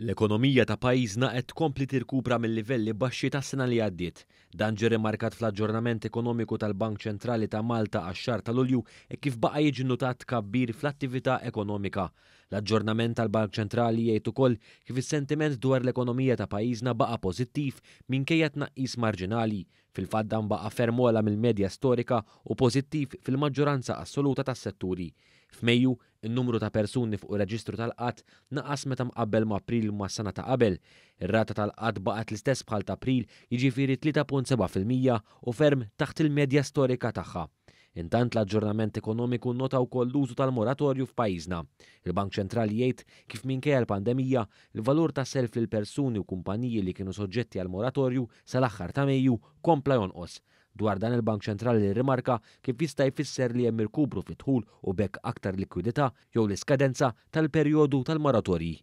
L-ekonomija ta' pajjiżna qed tkompli tirkupra mill-livelli baxxi tas-sena li għaddiet. Dan ġie rimarkat fl-aġġornament ekonomiku tal-Bank Ċentrali ta' Malta għax-xahar ta' Lulju e kif baqa' jiġi notat tkabbir fl-attività ekonomika. L-aġġornament tal-Bank Ċentrali jgħid ukoll kif is-sentiment dwar l-ekonomija ta' pajjiżna baqa' pożittiv minkejja tnaqqis marġinali. Fil-fatt dan baqa' ferm ogħla mill-medja storika u pożittiv fil-maġġoranza assoluta tas-setturi. F'Mejju, in-numru ta' persuni fuq reġistru tal-qatt naqas meta mqabbel ma' April mas-sena ta' qabel. Ir-rata tal-qatt baqgħet l-istess bħal ta' April, jiġifieri 3.7% u ferm taħt il-medja storika tagħha. Intant l-aġġornament ekonomiku nota wkoll l-użu tal-moratorju f'pajjiżna. Il-Bank Ċentrali jgħid kif minkejja l-pandemija, il-valur ta' self lil persuni u kumpaniji li kienu soġġetti għal moratorju sal-aħħar ta' Mejju kompla jonqos. Dwar dan il-Bank Ċentrali rimarka kif jista' jfisser li hemm irkupru fit-dħul u bekk aktar likwidità jew l-iskadenza tal-perjodu tal-moratorji.